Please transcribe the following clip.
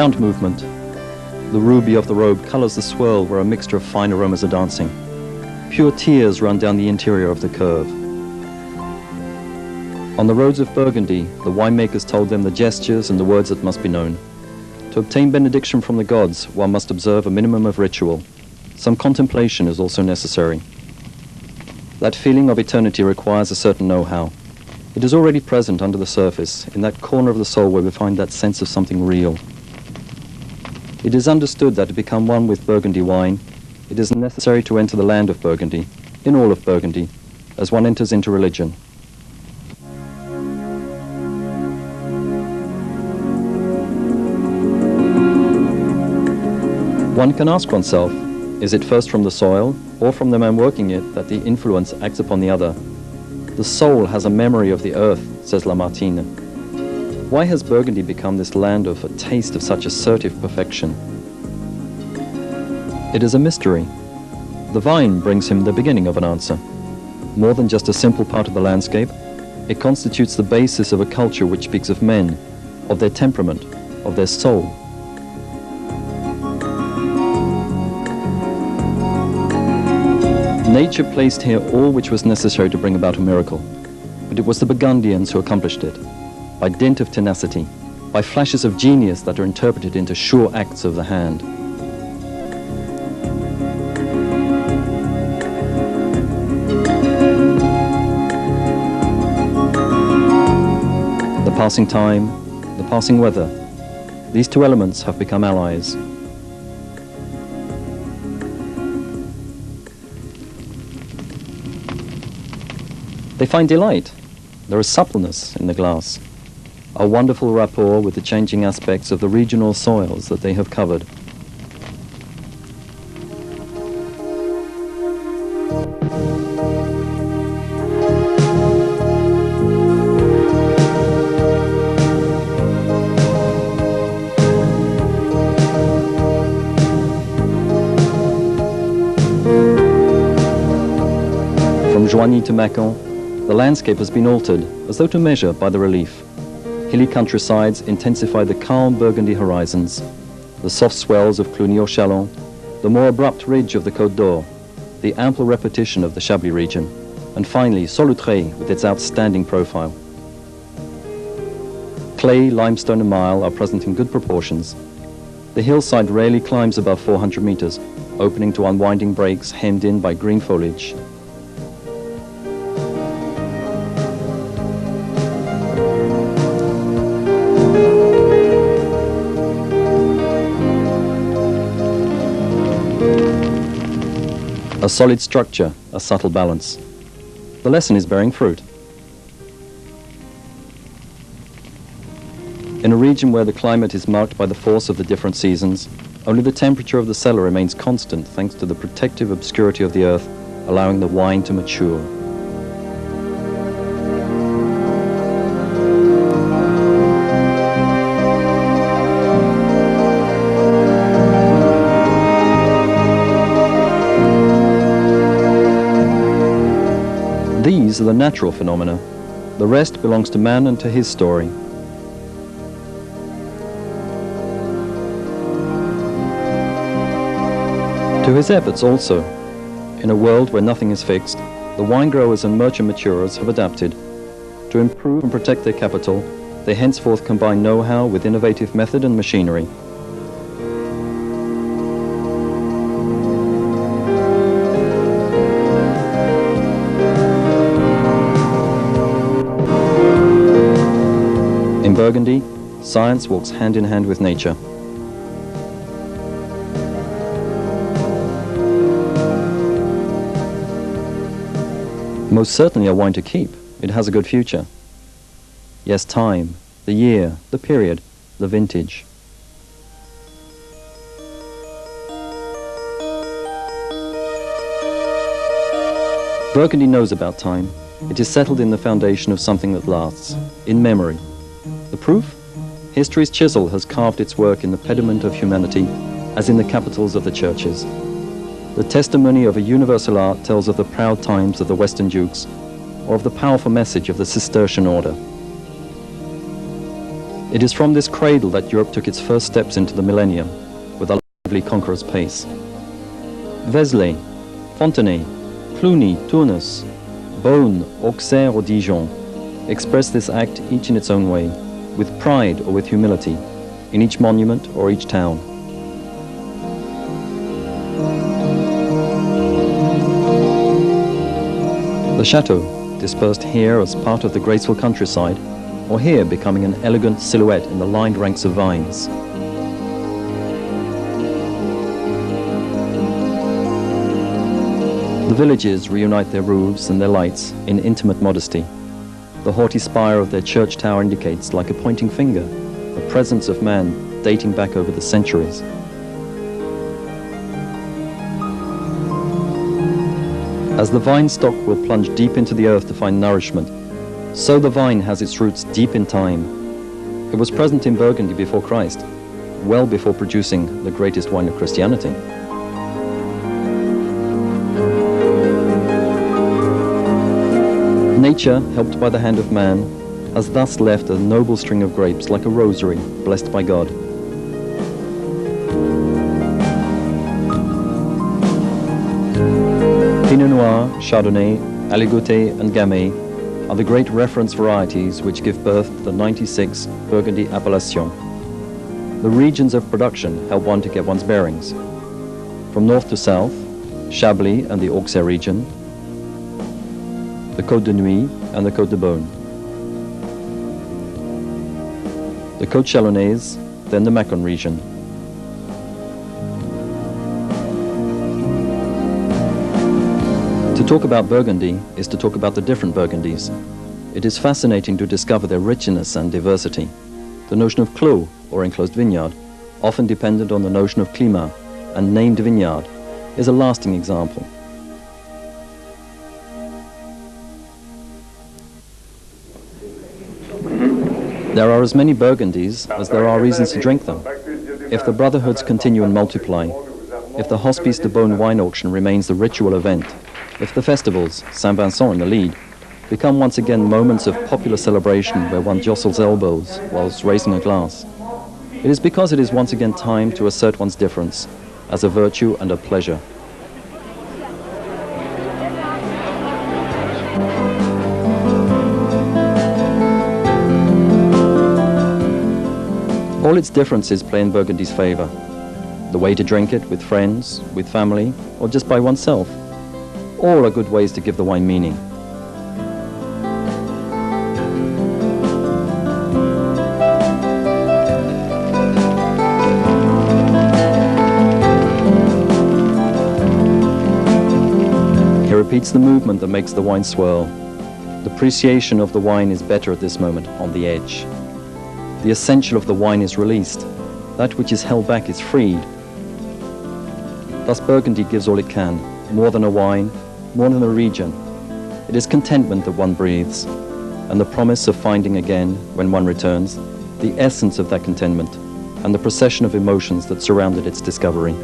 round movement. The ruby of the robe colors the swirl where a mixture of fine aromas are dancing. Pure tears run down the interior of the curve. On the roads of Burgundy, the winemakers told them the gestures and the words that must be known. To obtain benediction from the gods, one must observe a minimum of ritual. Some contemplation is also necessary. That feeling of eternity requires a certain know-how. It is already present under the surface, in that corner of the soul where we find that sense of something real. It is understood that to become one with Burgundy wine, it is necessary to enter the land of Burgundy, in all of Burgundy, as one enters into religion. One can ask oneself, is it first from the soil, or from the man working it, that the influence acts upon the other? The soul has a memory of the earth, says Lamartine. Why has Burgundy become this land of a taste of such assertive perfection? It is a mystery. The vine brings him the beginning of an answer. More than just a simple part of the landscape, it constitutes the basis of a culture which speaks of men, of their temperament, of their soul. Nature placed here all which was necessary to bring about a miracle, but it was the Burgundians who accomplished it, by dint of tenacity, by flashes of genius that are interpreted into sure acts of the hand. The passing time, the passing weather, these two elements have become allies. They find delight. There is suppleness in the glass, a wonderful rapport with the changing aspects of the regional soils that they have covered. From Joigny to Mâcon, the landscape has been altered, as though to measure by the relief. Hilly countrysides intensify the calm Burgundy horizons, the soft swells of Cluny or Chalon, the more abrupt ridge of the Côte d'Or, the ample repetition of the Chablis region, and finally Solutré with its outstanding profile. Clay, limestone and marl are present in good proportions. The hillside rarely climbs above 400 meters, opening to unwinding breaks hemmed in by green foliage. A solid structure, a subtle balance. The lesson is bearing fruit. In a region where the climate is marked by the force of the different seasons, only the temperature of the cellar remains constant thanks to the protective obscurity of the earth, allowing the wine to mature. These are the natural phenomena. The rest belongs to man and to his story. To his efforts also. In a world where nothing is fixed, the wine growers and merchant maturers have adapted. To improve and protect their capital, they henceforth combine know-how with innovative method and machinery. In Burgundy, science walks hand in hand with nature. Most certainly a wine to keep. It has a good future. Yes, time, the year, the period, the vintage. Burgundy knows about time. It is settled in the foundation of something that lasts, in memory. The proof? History's chisel has carved its work in the pediment of humanity, as in the capitals of the churches. The testimony of a universal art tells of the proud times of the Western dukes, or of the powerful message of the Cistercian order. It is from this cradle that Europe took its first steps into the millennium, with a lively conqueror's pace. Vézelay, Fontenay, Cluny, Tournus, Beaune, Auxerre or Dijon express this act each in its own way, with pride or with humility, in each monument or each town. The chateau, dispersed here as part of the graceful countryside, or here becoming an elegant silhouette in the lined ranks of vines. The villages reunite their roofs and their lights in intimate modesty. The haughty spire of their church tower indicates, like a pointing finger, the presence of man dating back over the centuries. As the vine stock will plunge deep into the earth to find nourishment, so the vine has its roots deep in time. It was present in Burgundy before Christ, well before producing the greatest wine of Christianity. Nature, helped by the hand of man, has thus left a noble string of grapes like a rosary, blessed by God. Pinot Noir, Chardonnay, Aligoté and Gamay are the great reference varieties which give birth to the 96 Burgundy appellations. The regions of production help one to get one's bearings. From north to south, Chablis and the Auxerre region, the Côte de Nuit and the Côte de Beaune, the Côte Chalonnaise, then the Macon region. To talk about Burgundy is to talk about the different Burgundies. It is fascinating to discover their richness and diversity. The notion of clos, or enclosed vineyard, often dependent on the notion of climat and named vineyard, is a lasting example. There are as many Burgundies as there are reasons to drink them. If the brotherhoods continue and multiply, if the Hospice de Beaune wine auction remains the ritual event, if the festivals, Saint Vincent in the lead, become once again moments of popular celebration where one jostles elbows whilst raising a glass, it is because it is once again time to assert one's difference as a virtue and a pleasure. All its differences play in Burgundy's favour. The way to drink it with friends, with family, or just by oneself. All are good ways to give the wine meaning. He repeats the movement that makes the wine swirl. The appreciation of the wine is better at this moment, on the edge. The essential of the wine is released. That which is held back is freed. Thus Burgundy gives all it can, more than a wine, more than a region. It is contentment that one breathes, and the promise of finding again, when one returns, the essence of that contentment and the procession of emotions that surrounded its discovery.